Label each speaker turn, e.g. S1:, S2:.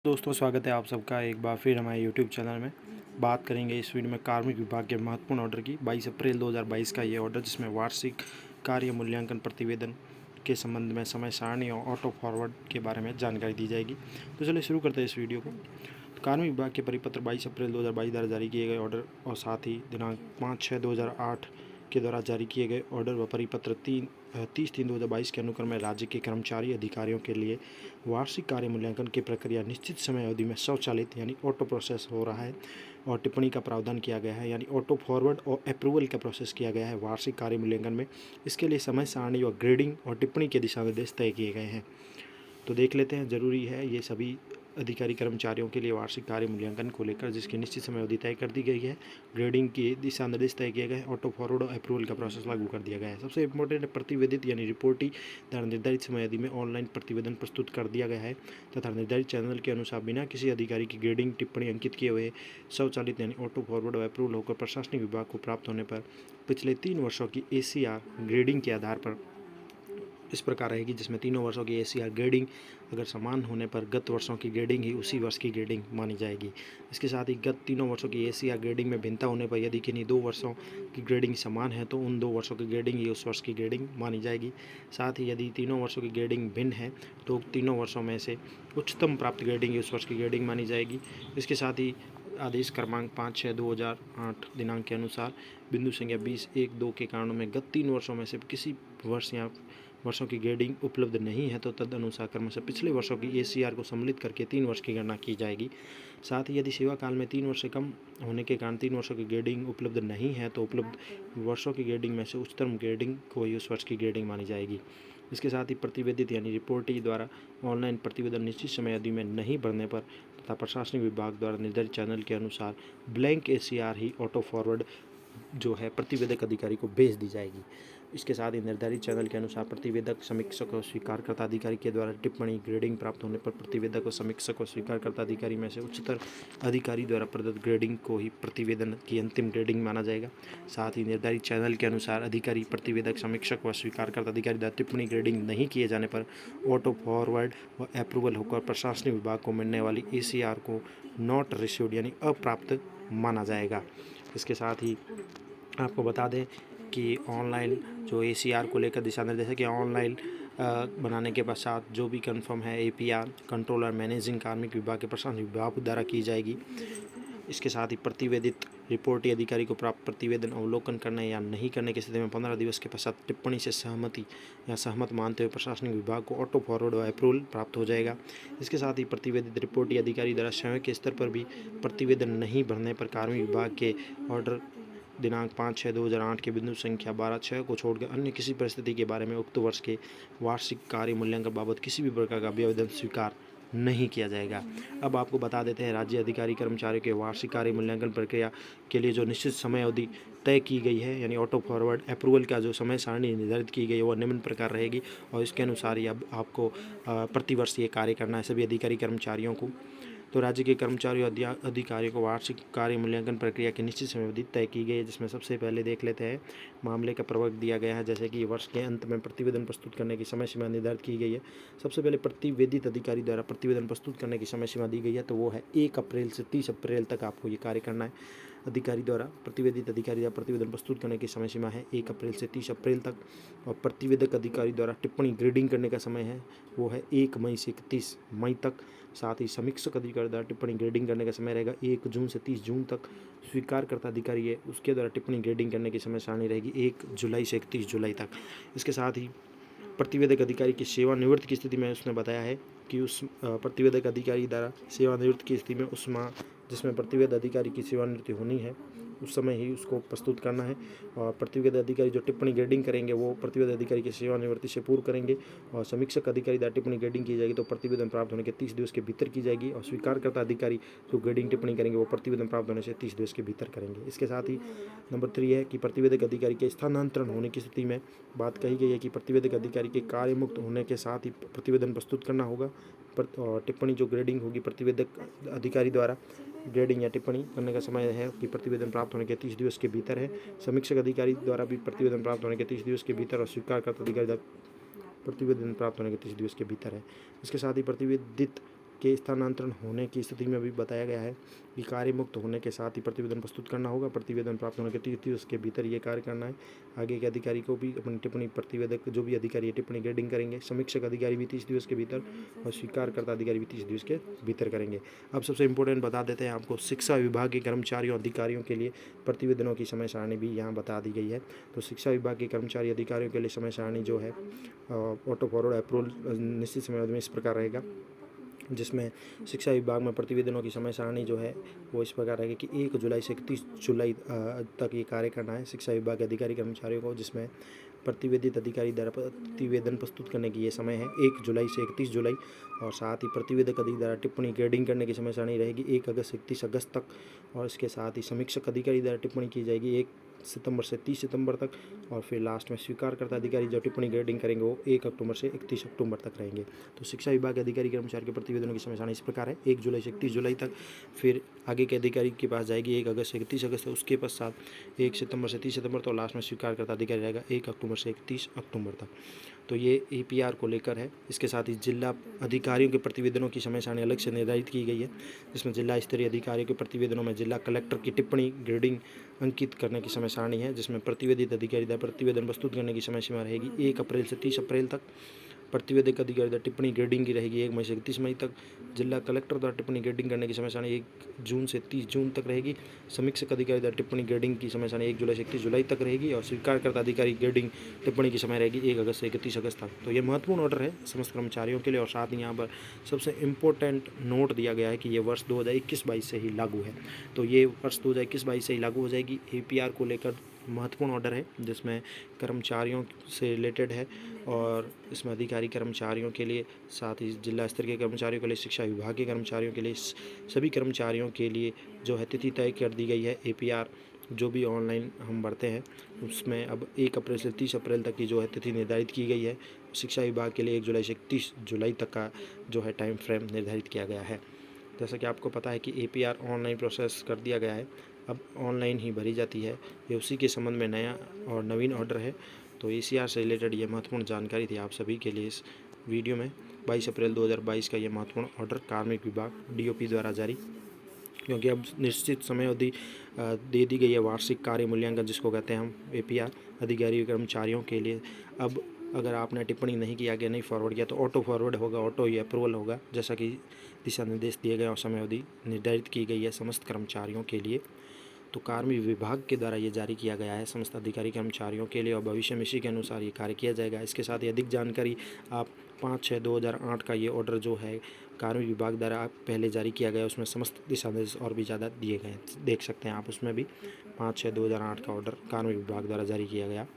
S1: दोस्तों, स्वागत है आप सबका एक बार फिर हमारे YouTube चैनल में। बात करेंगे इस वीडियो में कार्मिक विभाग के महत्वपूर्ण ऑर्डर की। 22 अप्रैल 2022 का ये ऑर्डर, जिसमें वार्षिक कार्य मूल्यांकन प्रतिवेदन के संबंध में समय सारणी और ऑटो फॉरवर्ड के बारे में जानकारी दी जाएगी। तो चलिए शुरू करते हैं इस वीडियो को। कार्मिक विभाग के परिपत्र 22 अप्रैल 2022 द्वारा जारी किए गए ऑर्डर और साथ ही दिनांक 5/6/2008 के द्वारा जारी किए गए ऑर्डर व परिपत्र 30/3/2022 के अनुक्रम में राज्य के कर्मचारी अधिकारियों के लिए वार्षिक कार्य मूल्यांकन की प्रक्रिया निश्चित समय अवधि में स्वचालित यानी ऑटो प्रोसेस हो रहा है और टिप्पणी का प्रावधान किया गया है, यानी ऑटो फॉरवर्ड और अप्रूवल का प्रोसेस किया गया है वार्षिक कार्य मूल्यांकन में। इसके लिए समय सारणी और ग्रेडिंग और टिप्पणी के दिशा निर्देश तय किए गए हैं। तो देख लेते हैं, ज़रूरी है ये सभी अधिकारी कर्मचारियों के लिए वार्षिक कार्य मूल्यांकन को लेकर, जिसकी निश्चित समय अवधि तय कर दी गई है, ग्रेडिंग के दिशा निर्देश तय किए गए, ऑटो फॉरवर्ड और अप्रूवल का प्रोसेस लागू कर दिया गया है। सबसे इंपॉर्टेंट है प्रतिवेदित यानी रिपोर्टी द्वारा निर्धारित समय अवधि में ऑनलाइन प्रतिवेदन प्रस्तुत कर दिया गया है तथा निर्धारित चैनल के अनुसार बिना किसी अधिकारी की ग्रेडिंग टिप्पणी अंकित किए हुए स्वचालित यानी ऑटो फॉरवर्ड और अप्रूवल होकर प्रशासनिक विभाग को प्राप्त होने पर पिछले 3 वर्षों की ACR ग्रेडिंग के आधार पर इस प्रकार रहेगी, जिसमें तीनों वर्षों की ACR ग्रेडिंग अगर समान होने पर गत वर्षों की ग्रेडिंग ही उसी वर्ष की ग्रेडिंग मानी जाएगी। इसके साथ ही गत तीनों वर्षों की ACR ग्रेडिंग में भिन्नता होने पर यदि किन्हीं 2 वर्षों की ग्रेडिंग समान है तो उन 2 वर्षों की ग्रेडिंग ही उस वर्ष की ग्रेडिंग मानी जाएगी। साथ ही यदि तीनों वर्षों की ग्रेडिंग भिन्न है तो तीनों वर्षों में से उच्चतम प्राप्त ग्रेडिंग ही उस वर्ष की ग्रेडिंग मानी जाएगी। इसके साथ ही आदेश क्रमांक 5/6/2008 दिनांक के अनुसार बिंदु संख्या 20.1.2 के कारणों में गत 3 वर्षों में से किसी वर्ष या वर्षों की ग्रेडिंग उपलब्ध नहीं है तो तदनुसार क्रमशः पिछले वर्षों की ACR को सम्मिलित करके 3 वर्ष की गणना की जाएगी। साथ ही यदि सेवा काल में 3 वर्ष से कम होने के कारण 3 वर्षों की ग्रेडिंग उपलब्ध नहीं है तो उपलब्ध वर्षों की ग्रेडिंग में से उच्चतम ग्रेडिंग को ही उस वर्ष की ग्रेडिंग मानी जाएगी। इसके साथ ही प्रतिवेदित यानी रिपोर्टी द्वारा ऑनलाइन प्रतिवेदन निश्चित समय अवधि में नहीं भरने पर तथा प्रशासनिक विभाग द्वारा निर्धारित चैनल के अनुसार ब्लैंक ACR ही ऑटो फॉरवर्ड जो है प्रतिवेदक अधिकारी को भेज दी जाएगी। इसके साथ ही निर्धारित चैनल के अनुसार प्रतिवेदक, समीक्षक और स्वीकारकर्ता अधिकारी के द्वारा टिप्पणी ग्रेडिंग प्राप्त होने पर प्रतिवेदक और समीक्षक और स्वीकारकर्ता अधिकारी में से उच्चतर अधिकारी द्वारा प्रदत्त ग्रेडिंग को ही प्रतिवेदन की अंतिम ग्रेडिंग माना जाएगा। साथ ही निर्धारित चैनल के अनुसार अधिकारी, प्रतिवेदक, समीक्षक व स्वीकारकर्ता अधिकारी द्वारा टिप्पणी ग्रेडिंग नहीं किए जाने पर ऑटो फॉरवर्ड व अप्रूवल होकर प्रशासनिक विभाग को मिलने वाली ACR को नॉट रिसीव्ड यानी अप्राप्त माना जाएगा। इसके साथ ही आपको बता दें कि ऑनलाइन जो ACR को लेकर दिशा निर्देश है कि ऑनलाइन बनाने के पश्चात जो भी कंफर्म है APR कंट्रोलर मैनेजिंग कार्मिक विभाग के प्रशासनिक विभाग द्वारा की जाएगी। इसके साथ ही प्रतिवेदित रिपोर्टी अधिकारी को प्राप्त प्रतिवेदन अवलोकन करने या नहीं करने की स्थिति में 15 दिवस के पश्चात टिप्पणी से सहमति या सहमत मानते हुए प्रशासनिक विभाग को ऑटो फॉरवर्ड व अप्रूवल प्राप्त हो जाएगा। इसके साथ ही प्रतिवेदित रिपोर्टी अधिकारी द्वारा स्वयं के स्तर पर भी प्रतिवेदन नहीं भरने पर कार्मिक विभाग के ऑर्डर दिनांक 5/6/2008 के बिंदु संख्या 12.6 को छोड़कर अन्य किसी परिस्थिति के बारे में उक्त वर्ष के वार्षिक कार्य मूल्यांकन बाबत किसी भी प्रकार का आवेदन स्वीकार नहीं किया जाएगा। अब आपको बता देते हैं, राज्य अधिकारी कर्मचारियों के वार्षिक कार्य मूल्यांकन प्रक्रिया के लिए जो निश्चित समय अवधि तय की गई है यानी ऑटो फॉरवर्ड अप्रूवल का जो समय सारणी निर्धारित की गई है वो निम्न प्रकार रहेगी और इसके अनुसार ही अब आपको प्रतिवर्ष ये कार्य करना है सभी अधिकारी कर्मचारियों को। तो राज्य के कर्मचारियों अधिकारियों को वार्षिक कार्य मूल्यांकन प्रक्रिया की निश्चित समय अवधि तय की गई है, जिसमें सबसे पहले देख लेते हैं मामले का प्रवर्ग दिया गया है, जैसे कि वर्ष के अंत में प्रतिवेदन प्रस्तुत करने की समय सीमा निर्धारित की गई है। सबसे पहले प्रतिवेदित अधिकारी द्वारा प्रतिवेदन प्रस्तुत करने की समय सीमा दी गई है, तो वो है 1 अप्रैल से 30 अप्रैल तक आपको ये कार्य करना है। अधिकारी द्वारा प्रतिवेदित अधिकारी द्वारा प्रतिवेदन प्रस्तुत करने की समय सीमा है 1 अप्रैल से 30 अप्रैल तक और प्रतिवेदक अधिकारी द्वारा टिप्पणी ग्रेडिंग करने का समय है वो है 1 मई से 31 मई तक। साथ ही समीक्षक अधिकारी द्वारा टिप्पणी ग्रेडिंग करने का समय रहेगा 1 जून से 30 जून तक। स्वीकारकर्ता अधिकारी है उसके द्वारा टिप्पणी ग्रेडिंग करने की समय सारणी रहेगी 1 जुलाई से 31 जुलाई तक। इसके साथ ही प्रतिवेदक अधिकारी की सेवानिवृत्त की स्थिति में उसने बताया है कि उस प्रतिवेदक अधिकारी द्वारा सेवानिवृत्त की स्थिति में उस माह जिसमें प्रतिवेदक अधिकारी की सेवानिवृत्ति होनी है उस समय ही उसको प्रस्तुत करना है। और प्रतिवेदक अधिकारी जो टिप्पणी ग्रेडिंग करेंगे वो प्रतिवेदक अधिकारी की सेवानिवृत्ति से पूर्व करेंगे और समीक्षक अधिकारी द्वारा टिप्पणी ग्रेडिंग की जाएगी तो प्रतिवेदन प्राप्त होने के 30 दिवस के भीतर की जाएगी और स्वीकारकर्ता अधिकारी जो ग्रेडिंग टिप्पणी करेंगे वो प्रतिवेदन प्राप्त होने से 30 दिवस के भीतर करेंगे। इसके साथ ही नंबर 3 है कि प्रतिवेदक अधिकारी के स्थानांतरण होने की स्थिति में बात कही गई है कि प्रतिवेदक अधिकारी के कार्य मुक्त होने के साथ ही प्रतिवेदन प्रस्तुत करना होगा। और टिप्पणी जो ग्रेडिंग होगी प्रतिवेदक अधिकारी द्वारा ग्रेडिंग या टिप्पणी करने का समय है कि प्रतिवेदन प्राप्त होने के 30 दिवस के भीतर है। समीक्षक अधिकारी द्वारा भी प्रतिवेदन प्राप्त होने के 30 दिवस के भीतर और स्वीकारकर्ता अधिकारी द्वारा प्रतिवेदन प्राप्त होने के 30 दिवस के भीतर है। इसके साथ ही प्रतिवेदित के स्थानांतरण होने की स्थिति में भी बताया गया है कि कार्य मुक्त होने के साथ ही प्रतिवेदन प्रस्तुत करना होगा। प्रतिवेदन प्राप्त होने के 30 दिवस के भीतर ये कार्य करना है। आगे के अधिकारी को भी अपनी टिप्पणी, प्रतिवेदक जो भी अधिकारी है टिप्पणी ग्रेडिंग करेंगे। समीक्षक अधिकारी भी 30 दिवस के भीतर और स्वीकारकर्ता अधिकारी भी 30 दिवस के भीतर करेंगे। अब सबसे इम्पोर्टेंट बता देते हैं आपको, शिक्षा विभाग के कर्मचारियों अधिकारियों के लिए प्रतिवेदनों की समय सारणी भी यहाँ बता दी गई है। तो शिक्षा विभाग के कर्मचारी अधिकारियों के लिए समय सारणी जो है ऑटो फॉरवर्ड अप्रूवल निश्चित समय में इस प्रकार रहेगा, जिसमें शिक्षा विभाग में प्रतिवेदनों की समय सारणी जो है वो इस प्रकार रहेगी कि 1 जुलाई से 31 जुलाई तक ये कार्य करना है शिक्षा विभाग के अधिकारी कर्मचारियों को, जिसमें प्रतिवेदित अधिकारी द्वारा प्रतिवेदन प्रस्तुत करने की ये समय है 1 जुलाई से 31 जुलाई। और साथ ही प्रतिवेदक अधिकारी द्वारा टिप्पणी ग्रेडिंग करने की समय सारणी रहेगी 1 अगस्त से 31 अगस्त तक। और इसके साथ ही समीक्षक अधिकारी द्वारा टिप्पणी की जाएगी 1 सितंबर से 30 सितंबर तक। और फिर लास्ट में स्वीकारकर्ता अधिकारी जो टिप्पणी ग्रेडिंग करेंगे वो 1 अक्टूबर से 31 अक्टूबर तक रहेंगे। तो शिक्षा विभाग के अधिकारी कर्मचारी के प्रतिवेदनों की समय सारणी इस प्रकार है 1 जुलाई से 31 जुलाई तक। फिर आगे के अधिकारी के पास जाएगी 1 अगस्त से 31 अगस्त, उसके पश्चात 1 सितंबर से 30 सितंबर, तो लास्ट में स्वीकारकर्ता अधिकारी रहेगा 1 अक्टूबर से 31 अक्टूबर तक। तो ये APR को लेकर है। इसके साथ ही जिला अधिकारियों के प्रतिवेदनों की समय सारणी अलग से निर्धारित की गई है, जिसमें जिला स्तरीय अधिकारियों के प्रतिवेदनों में जिला कलेक्टर की टिप्पणी ग्रेडिंग अंकित करने की समय सारणी है, जिसमें प्रतिवेदित अधिकारी द्वारा प्रतिवेदन प्रस्तुत करने की समय सीमा रहेगी 1 अप्रैल से 30 अप्रैल तक। प्रतिवेदक अधिकारी द्वारा टिप्पणी ग्रेडिंग की रहेगी 1 मई से 31 मई तक। जिला कलेक्टर द्वारा टिप्पणी ग्रेडिंग करने की समय सारणी 1 जून से 30 जून तक रहेगी। समीक्षक अधिकारी द्वारा टिप्पणी ग्रेडिंग की समय सारणी 1 जुलाई से 31 जुलाई तक रहेगी। और स्वीकारकर्ता अधिकारी ग्रेडिंग टिप्पणी की समय रहेगी 1 अगस्त से 31 अगस्त तक। तो ये महत्वपूर्ण ऑर्डर है समस्त कर्मचारियों के लिए। और साथ ही यहाँ पर सबसे इम्पोर्टेंट नोट दिया गया है कि ये वर्ष 2021-22 से ही लागू है। तो ये वर्ष 2021-22 से ही लागू हो जाएगी। APR को लेकर महत्वपूर्ण ऑर्डर है, जिसमें कर्मचारियों से रिलेटेड है और इसमें अधिकारी कर्मचारियों के लिए, साथ ही जिला स्तर के कर्मचारियों के लिए, शिक्षा विभाग के कर्मचारियों के लिए, सभी कर्मचारियों के लिए जो है तिथि तय कर दी गई है। APR जो भी ऑनलाइन हम भरते हैं उसमें अब 1 अप्रैल से 30 अप्रैल तक की जो है तिथि निर्धारित की गई है। शिक्षा विभाग के लिए 1 जुलाई से 31 जुलाई तक का जो है टाइम फ्रेम निर्धारित किया गया है। जैसा कि आपको पता है कि APR ऑनलाइन प्रोसेस कर दिया गया है, अब ऑनलाइन ही भरी जाती है। ये उसी के संबंध में नया और नवीन ऑर्डर है। तो ACR से रिलेटेड ये महत्वपूर्ण जानकारी थी आप सभी के लिए इस वीडियो में। 22 अप्रैल 2022 का ये महत्वपूर्ण ऑर्डर कार्मिक विभाग DOP द्वारा जारी, क्योंकि अब निश्चित समय अवधि दे दी गई है वार्षिक कार्य मूल्यांकन, जिसको कहते हैं हम APR अधिकारी कर्मचारियों के लिए। अब अगर आपने टिप्पणी नहीं किया, आगे नहीं फॉरवर्ड किया, तो ऑटो फॉरवर्ड होगा, ऑटो ही अप्रूवल होगा, जैसा कि दिशा निर्देश दिए गए और समय अवधि निर्धारित की गई है समस्त कर्मचारियों के लिए। तो कार्मिक विभाग के द्वारा ये जारी किया गया है समस्त अधिकारी कर्मचारियों के लिए, और भविष्य में इसी के अनुसार ये कार्य किया जाएगा। इसके साथ ही अधिक जानकारी आप 5/6/2008 का ये ऑर्डर जो है कार्मिक विभाग द्वारा पहले जारी किया गया, उसमें समस्त दिशा निर्देश और भी ज़्यादा दिए गए हैं, देख सकते हैं आप उसमें भी 5/6/2008 का ऑर्डर कार्मिक विभाग द्वारा जारी किया गया।